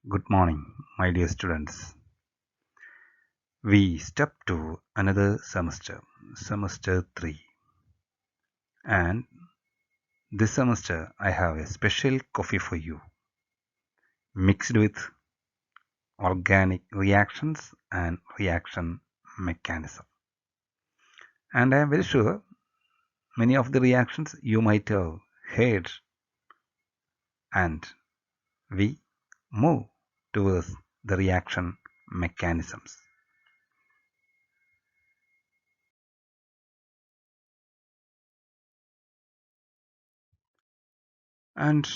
Good morning, my dear students. We step to another semester, semester 3. And this semester I have a special coffee for you, mixed with organic reactions and reaction mechanism. And I am very sure many of the reactions you might have heard, and we move towards the reaction mechanisms. And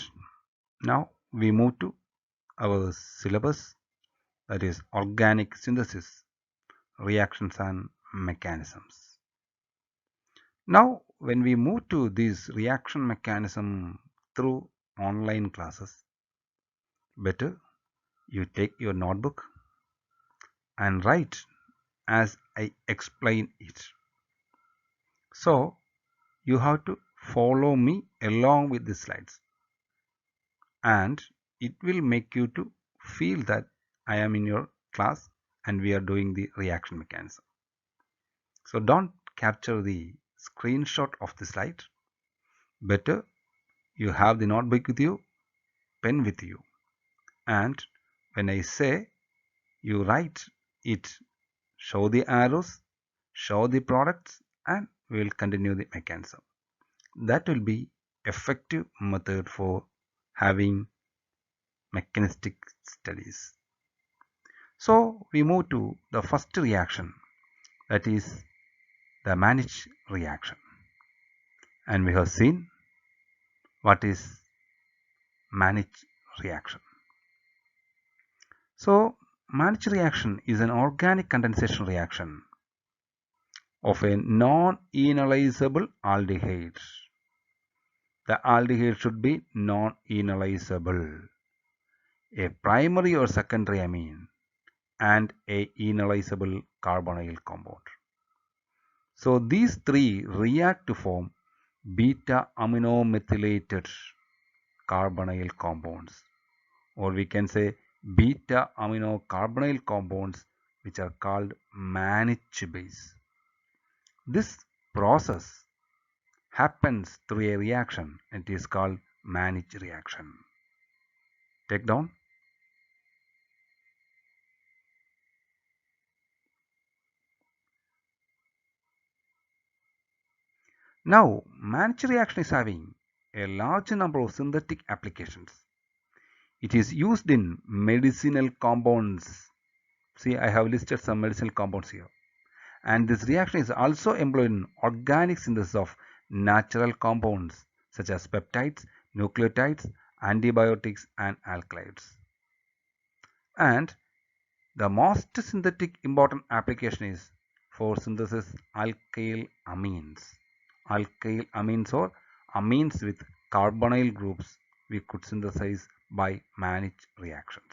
now we move to our syllabus, that is organic synthesis, reactions and mechanisms. Now when we move to this reaction mechanism through online classes, better you take your notebook and write as I explain it. So you have to follow me along with the slides, and it will make you to feel that I am in your class and we are doing the reaction mechanism. So don't capture the screenshot of the slide. Better you have the notebook with you, pen with you, and when I say, you write it, show the arrows, show the products, and we will continue the mechanism. That will be effective method for having mechanistic studies. So we move to the first reaction, that is the Mannich reaction, and we have seen what is Mannich reaction. So Mannich reaction is an organic condensation reaction of a non-enolizable aldehyde. The aldehyde should be non-enolizable, a primary or secondary amine, and a enolizable carbonyl compound. So these three react to form beta-aminomethylated carbonyl compounds, or we can say beta-aminocarbonyl compounds, which are called Mannich base. This process happens through a reaction. It is called Mannich reaction. Take down. Now, Mannich reaction is having a large number of synthetic applications. It is used in medicinal compounds. See, I have listed some medicinal compounds here. And this reaction is also employed in organic synthesis of natural compounds such as peptides, nucleotides, antibiotics, and alkaloids. And the most synthetic important application is for synthesis alkyl amines. Alkyl amines or amines with carbonyl groups we could synthesize by Mannich reactions.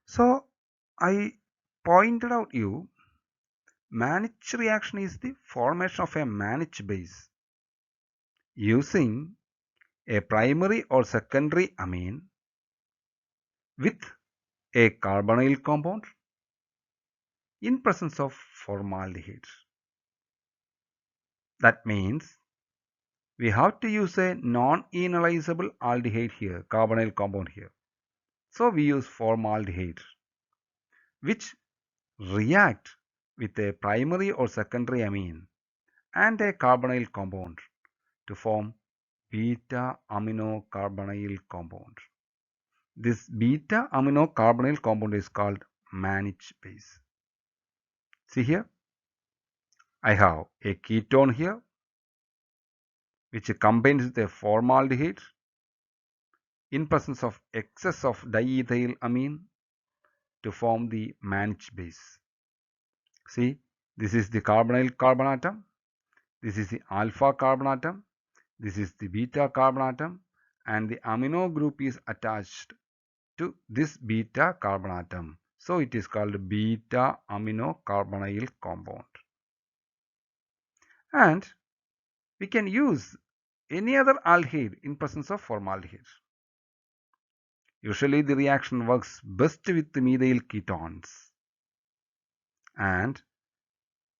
So I pointed out you Mannich reaction is the formation of a Mannich base using a primary or secondary amine with a carbonyl compound in presence of formaldehyde. That means we have to use a non-enolizable aldehyde here, carbonyl compound here. So we use formaldehyde, which react with a primary or secondary amine and a carbonyl compound to form beta-aminocarbonyl compound. This beta-aminocarbonyl compound is called Mannich base. See here, I have a ketone here which combines with a formaldehyde in presence of excess of diethylamine to form the Mannich base. See, This is the carbonyl carbon atom. This is the alpha carbon atom. This is the beta carbon atom, and the amino group is attached to this beta carbon atom. So it is called beta amino carbonyl compound. And we can use any other aldehyde in presence of formaldehyde. Usually the reaction works best with methyl ketones, and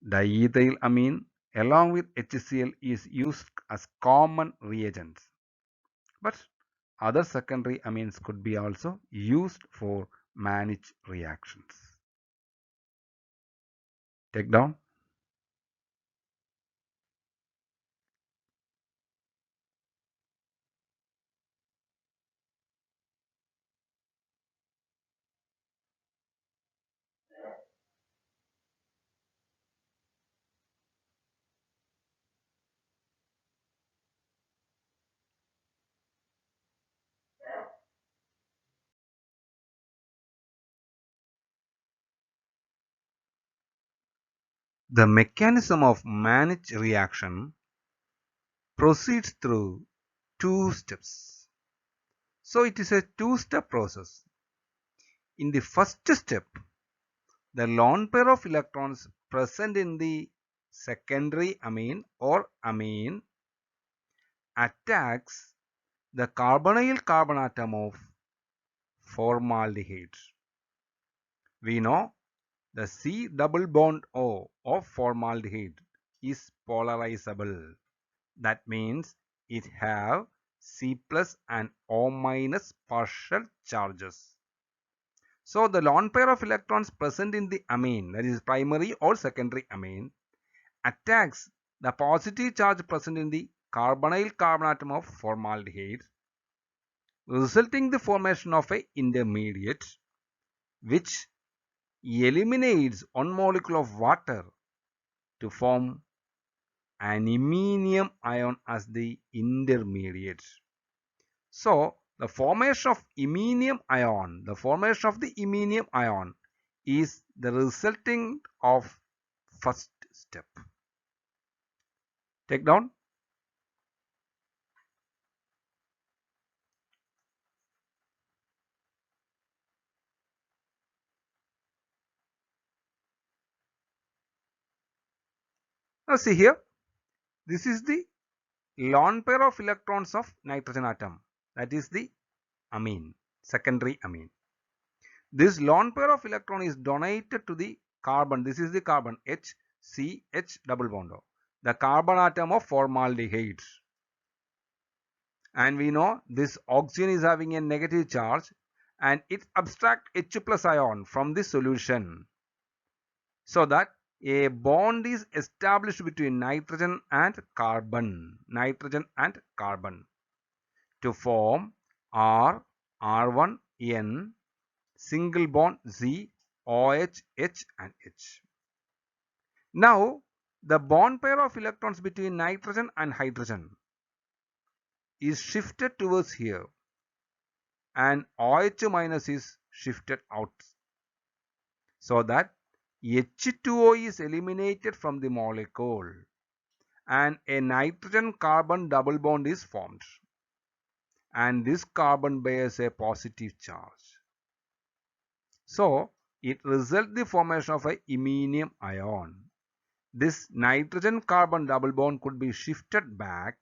diethylamine along with HCl is used as common reagents. But other secondary amines could be also used for managed reactions. Take down. The mechanism of managed reaction proceeds through two steps. So it is a two-step process. In the first step, the lone pair of electrons present in the secondary amine or amine attacks the carbonyl carbon atom of formaldehyde. We know the C double bond O of formaldehyde is polarizable. That means it have C plus and O minus partial charges. So the lone pair of electrons present in the amine, that is primary or secondary amine, attacks the positive charge present in the carbonyl carbon atom of formaldehyde, resulting the formation of a intermediate which eliminates one molecule of water to form an iminium ion as the intermediate. So the formation of iminium ion, is the resulting of first step. Take down. Now see here, this is the lone pair of electrons of nitrogen atom, that is the amine, secondary amine. This lone pair of electron is donated to the carbon. This is the carbon HCH double bond O, the carbon atom of formaldehyde. And we know this oxygen is having a negative charge and it abstracts H plus ion from the solution, so that a bond is established between nitrogen and carbon, to form R1N single bond Z OH H and H. Now the bond pair of electrons between nitrogen and hydrogen is shifted towards here and OH minus is shifted out, so that H2O is eliminated from the molecule and a nitrogen carbon double bond is formed, and this carbon bears a positive charge. So it results the formation of a iminium ion. This nitrogen carbon double bond could be shifted back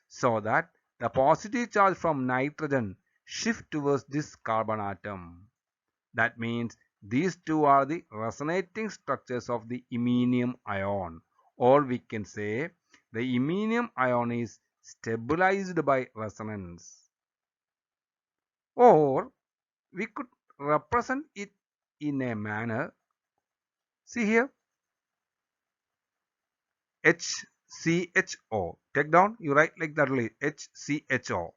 so that the positive charge from nitrogen shift towards this carbon atom. That means these two are the resonating structures of the iminium ion, or we can say the iminium ion is stabilized by resonance, or we could represent it in a manner. See here, HCHO. Take down, you write like that only, HCHO,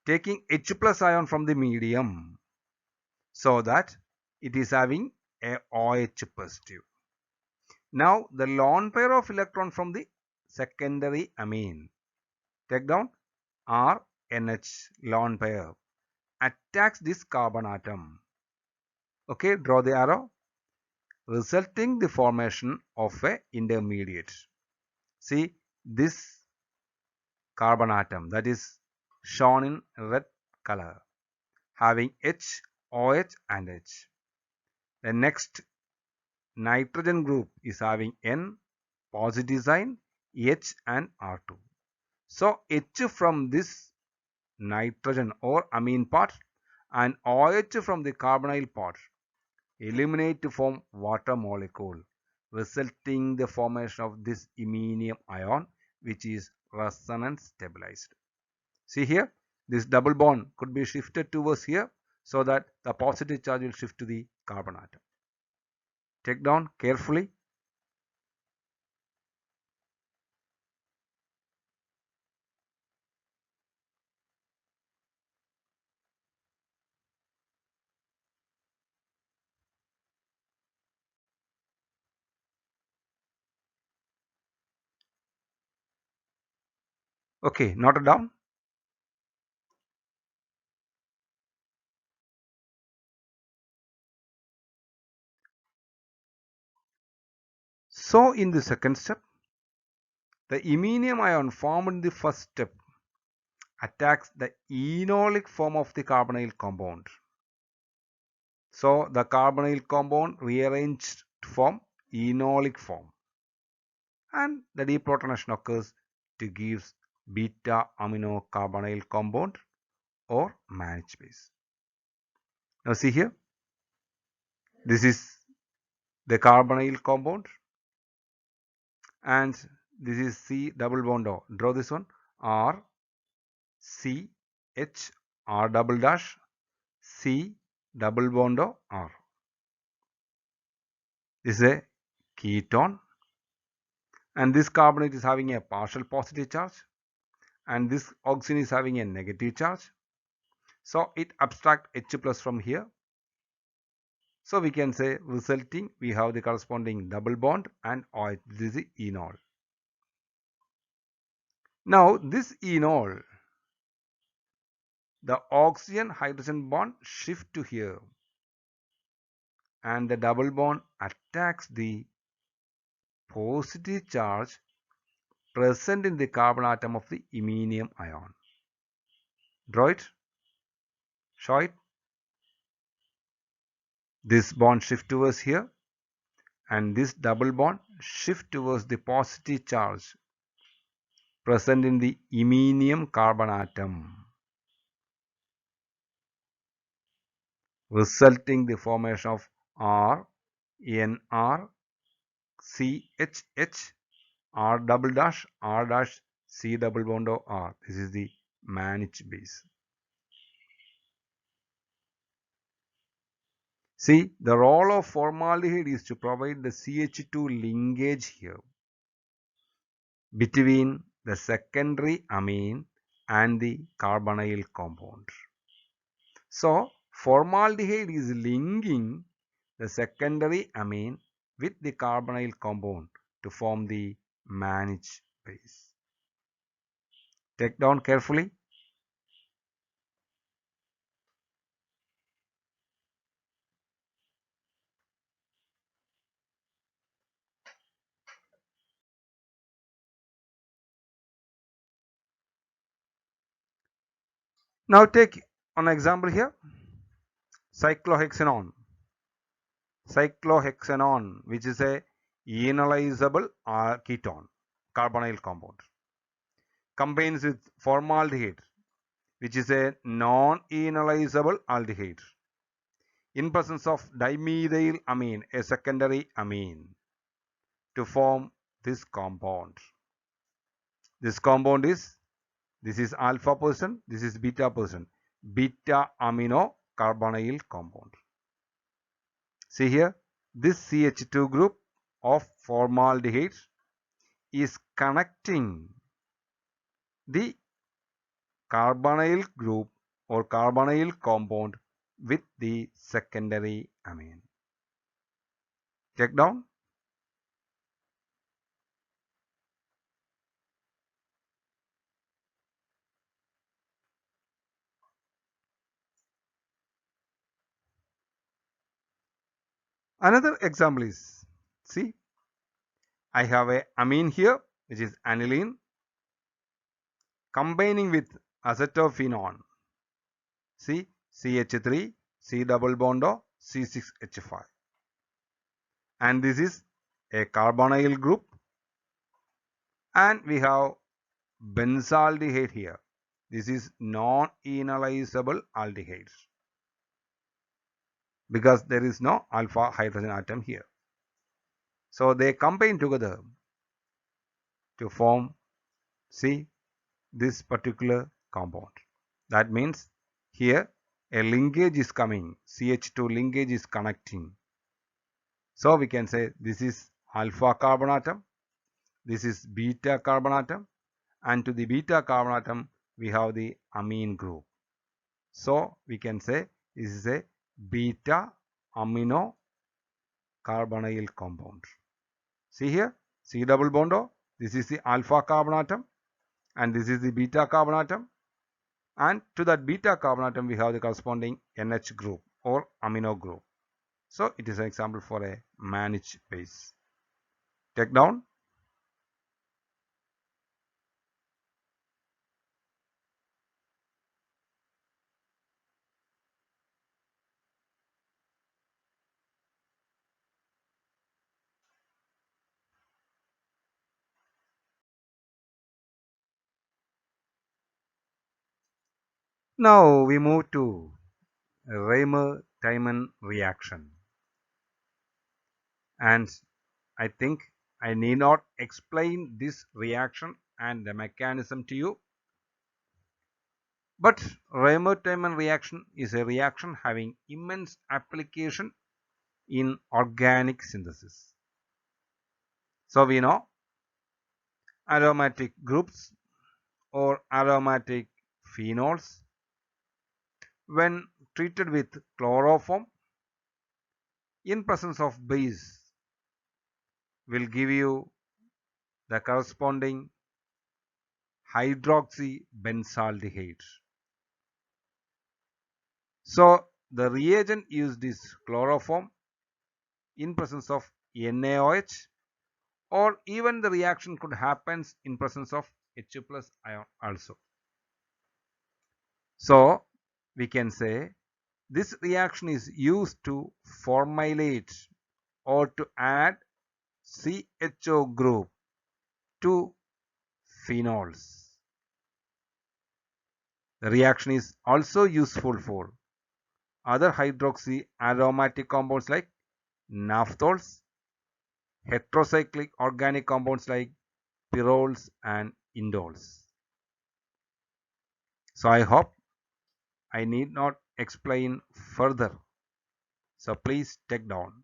taking H plus ion from the medium, so that it is having a OH positive. Now the lone pair of electron from the secondary amine, take down RNH lone pair, attacks this carbon atom. Okay, draw the arrow. resulting the formation of a intermediate. See this carbon atom that is shown in red color having H, OH and H. The next nitrogen group is having N, positive sign, H and R2. So H from this nitrogen or amine part and OH from the carbonyl part eliminate to form water molecule, resulting the formation of this iminium ion, which is resonance stabilized. See here, this double bond could be shifted towards here so that the positive charge will shift to the carbon atom. Take down carefully. Okay, note it down. So in the second step, the iminium ion formed in the first step attacks the enolic form of the carbonyl compound. So the carbonyl compound rearranged to form enolic form and the deprotonation occurs to give beta amino carbonyl compound or managed base. Now see here, this is the carbonyl compound and this is C double bond O. Draw this one R C H R double dash C double bond O R. This is a ketone and this carbonate is having a partial positive charge and this oxygen is having a negative charge. So it abstract H plus from here. So we can say resulting we have the corresponding double bond and OH. This is enol. Now this enol, the oxygen hydrogen bond shift to here and the double bond attacks the positive charge present in the carbon atom of the iminium ion. Draw it, show it. This bond shift towards here and this double bond shift towards the positive charge present in the iminium carbon atom, resulting the formation of R, NR, CHH, R double dash, R dash, C double bond O R. This is the managed base. See, the role of formaldehyde is to provide the CH2 linkage here between the secondary amine and the carbonyl compound. So, formaldehyde is linking the secondary amine with the carbonyl compound to form the managed base. Take down carefully. Now take an example here, cyclohexanone. Cyclohexanone, which is a enolizable ketone, carbonyl compound, combines with formaldehyde, which is a non-enolizable aldehyde, in presence of dimethyl amine, a secondary amine, to form this compound. This compound is, this is alpha person, this is beta person, beta amino carbonyl compound. See here, this CH2 group of formaldehyde is connecting the carbonyl group or carbonyl compound with the secondary amine. Check down. Another example is, see, I have a amine here, which is aniline, combining with acetophenone. See, CH3, C double bond O, C6H5. And this is a carbonyl group. And we have benzaldehyde here. This is non-enolizable aldehydes because there is no alpha hydrogen atom here. So they combine together to form, see, this particular compound. That means here a linkage is coming, CH2 linkage is connecting. So we can say this is alpha carbon atom, this is beta carbon atom, and to the beta carbon atom we have the amine group. So we can say this is a beta amino carbonyl compound. See here, C double bond O, this is the alpha carbon atom and this is the beta carbon atom, and to that beta carbon atom we have the corresponding NH group or amino group. So it is an example for a managed base. Take down. Now we move to Raymer-Tiemann reaction, and I think I need not explain this reaction and the mechanism to you. But Raymer-Tiemann reaction is a reaction having immense application in organic synthesis. So we know aromatic groups or aromatic phenols, when treated with chloroform in presence of base, will give you the corresponding hydroxybenzaldehyde. So the reagent used is chloroform in presence of NaOH, or even the reaction could happen in presence of H plus ion also. So we can say this reaction is used to formylate or to add CHO group to phenols. The reaction is also useful for other hydroxy aromatic compounds like naphthals, heterocyclic organic compounds like pyrroles and indoles. So I hope I need not explain further. So please take down.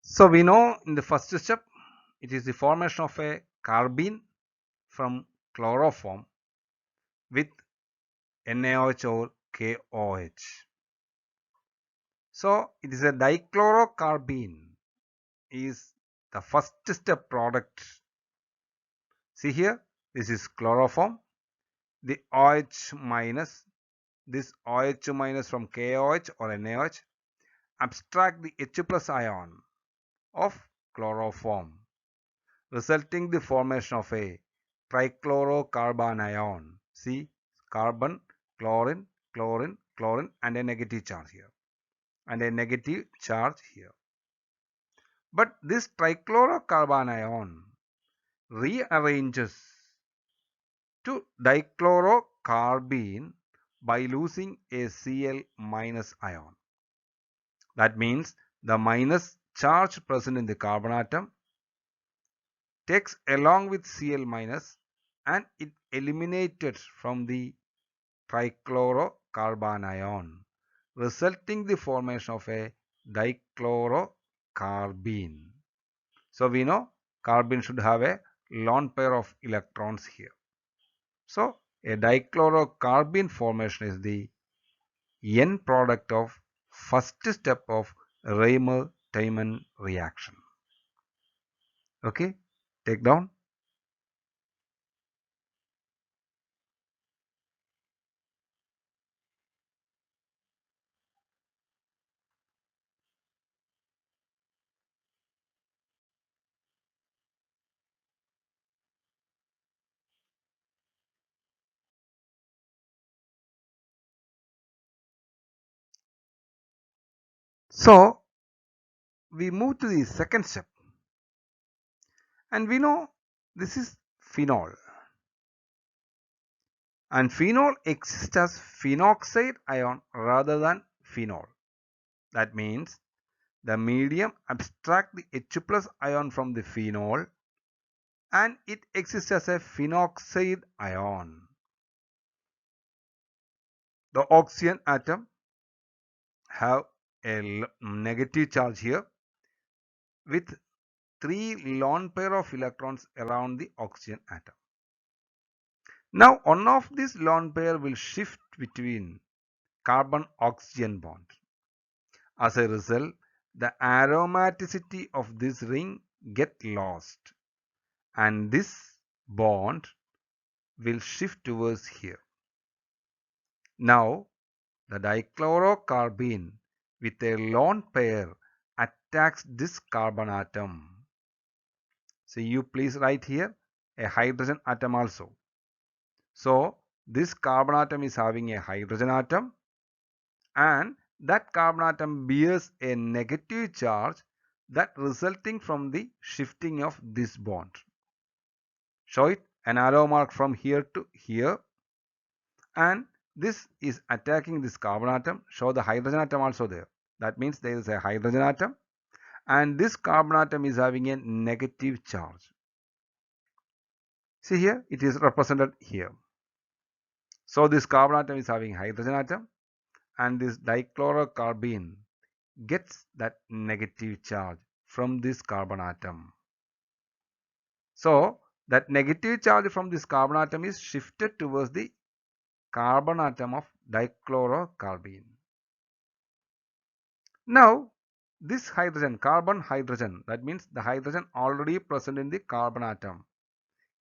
So we know in the first step it is the formation of a carbene from chloroform with NaOH or KOH. So it is a dichlorocarbene is the first step product. See here, this is chloroform, the OH minus, this OH minus from KOH or NaOH abstract the H plus ion of chloroform, resulting the formation of a trichlorocarbanion. See, carbon, chlorine, chlorine, chlorine, and a negative charge here, and a negative charge here. But this trichlorocarbanion rearranges to dichlorocarbene by losing a Cl minus ion. That means the minus charge present in the carbon atom takes along with Cl minus and it eliminated from the trichlorocarbanion, resulting the formation of a dichlorocarbene. So we know carbene should have a lone pair of electrons here. So a dichlorocarbene formation is the end product of first step of Reimer-Tiemann reaction. Okay, take down. So we move to the second step, and we know this is phenol, and phenol exists as phenoxide ion rather than phenol. That means the medium abstracts the H plus ion from the phenol and it exists as a phenoxide ion. The oxygen atom have a negative charge here with 3 lone pair of electrons around the oxygen atom. Now one of these lone pair will shift between carbon-oxygen bond. As a result, the aromaticity of this ring get lost and this bond will shift towards here. Now the dichlorocarbene with a lone pair attacks this carbon atom. So you please write here a hydrogen atom also. So this carbon atom is having a hydrogen atom and that carbon atom bears a negative charge that resulting from the shifting of this bond. Show it an arrow mark from here to here, and this is attacking this carbon atom. Show the hydrogen atom also there. That means there is a hydrogen atom and this carbon atom is having a negative charge. See here, it is represented here. So this carbon atom is having hydrogen atom and this dichlorocarbene gets that negative charge from this carbon atom. So that negative charge from this carbon atom is shifted towards the carbon atom of dichlorocarbene. Now this hydrogen, carbon hydrogen, that means the hydrogen already present in the carbon atom,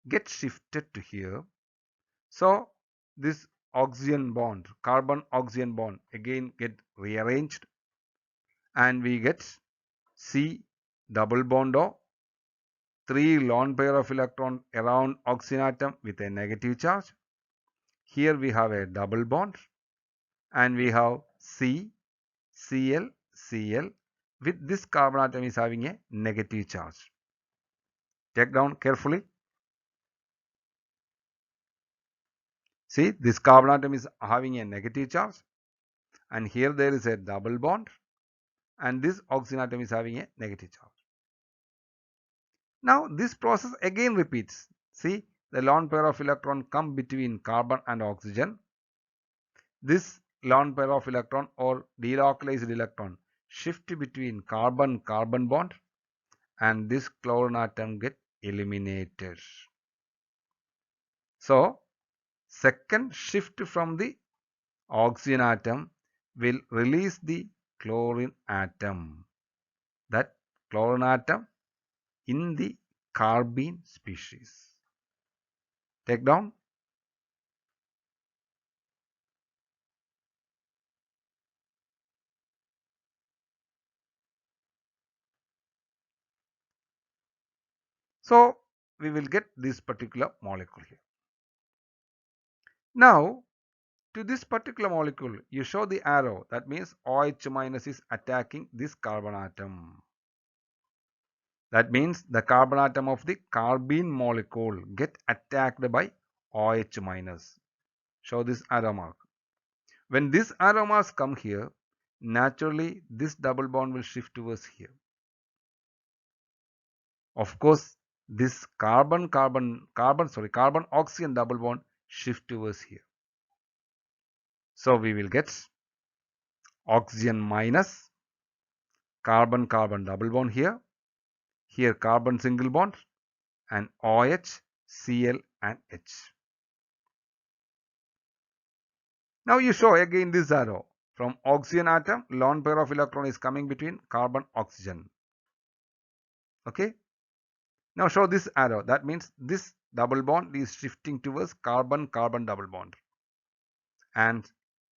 gets shifted to here. So this oxygen bond, carbon oxygen bond again get rearranged and we get C double bond O, 3 lone pair of electron around oxygen atom with a negative charge. Here we have a double bond and we have C, Cl, Cl with this carbon atom is having a negative charge. Take down carefully. See, this carbon atom is having a negative charge and here there is a double bond and this oxygen atom is having a negative charge. Now this process again repeats. See, the lone pair of electron come between carbon and oxygen. This lone pair of electron or delocalized electron shift between carbon-carbon bond and this chlorine atom get eliminated. So second shift from the oxygen atom will release the chlorine atom. That chlorine atom in the carbene species. Take down. So we will get this particular molecule here. Now to this particular molecule you show the arrow, that means OH minus is attacking this carbon atom. That means the carbon atom of the carbene molecule get attacked by OH minus. Show this arrow mark. When this arrow marks come here, naturally this double bond will shift towards here. Of course, this carbon oxygen double bond shift towards here. So we will get oxygen minus carbon carbon double bond here, here carbon single bond, and OH, Cl and H. Now you show again this arrow. From oxygen atom, lone pair of electron is coming between carbon oxygen. Okay. Now show this arrow. That means this double bond is shifting towards carbon carbon double bond, and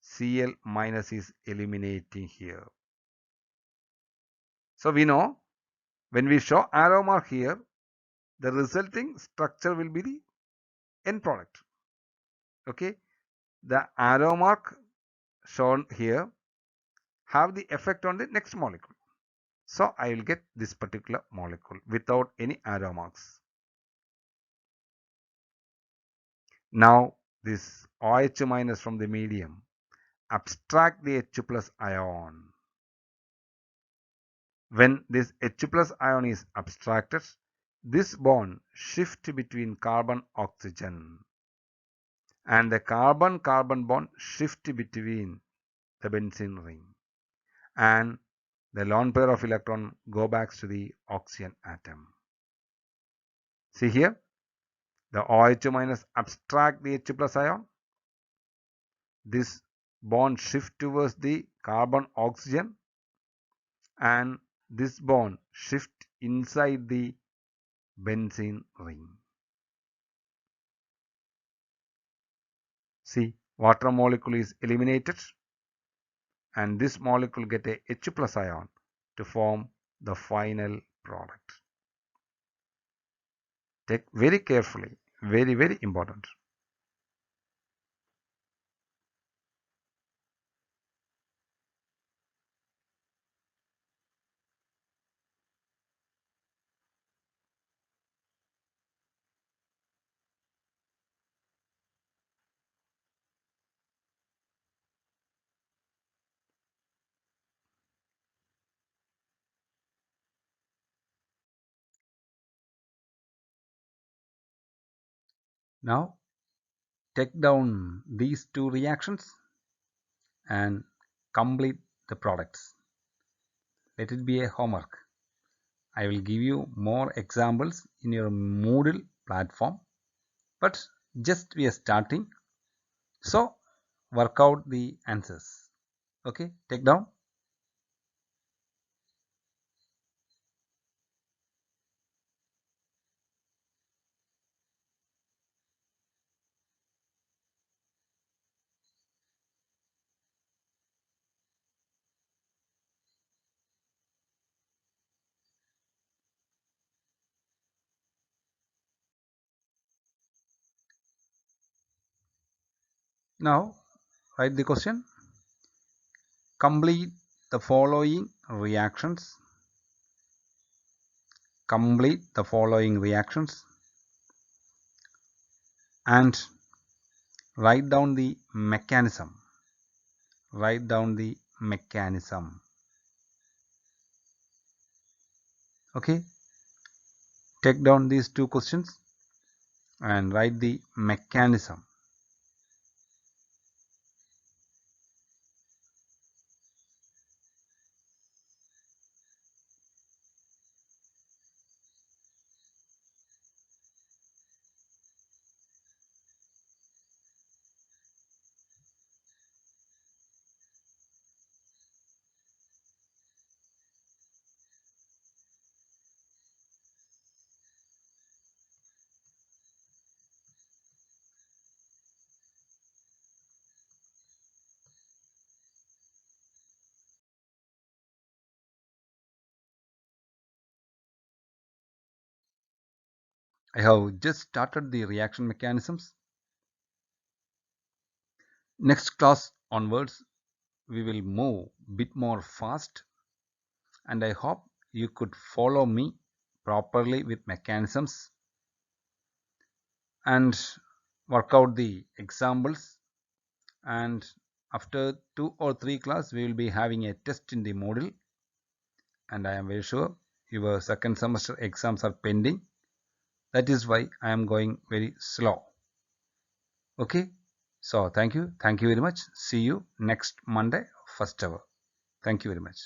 Cl minus is eliminating here. So we know when we show arrow mark here, the resulting structure will be the end product. Okay. The arrow mark shown here have the effect on the next molecule. So I will get this particular molecule without any arrow marks. Now this OH minus from the medium abstract the H plus ion. When this H plus ion is abstracted, this bond shifts between carbon oxygen, and the carbon carbon bond shift between the benzene ring, and the lone pair of electron go back to the oxygen atom. See here, the OH minus abstract the H plus ion. This bond shift towards the carbon oxygen, and this bond shift inside the benzene ring. See, water molecule is eliminated, and this molecule get a H plus ion to form the final product. Take very carefully, very important. Now take down these two reactions and complete the products. Let it be a homework. I will give you more examples in your Moodle platform, but just we are starting, so work out the answers. Okay, take down. Now write the question. Complete the following reactions. Complete the following reactions and write down the mechanism. Write down the mechanism. Okay, take down these two questions and write the mechanism. I have just started the reaction mechanisms. Next class onwards, we will move a bit more fast, and I hope you could follow me properly with mechanisms and work out the examples. And after 2 or 3 class, we will be having a test in the Moodle, and I am very sure your second semester exams are pending. That is why I am going very slow. Okay, So thank you very much. See you next Monday, first hour. Thank you very much.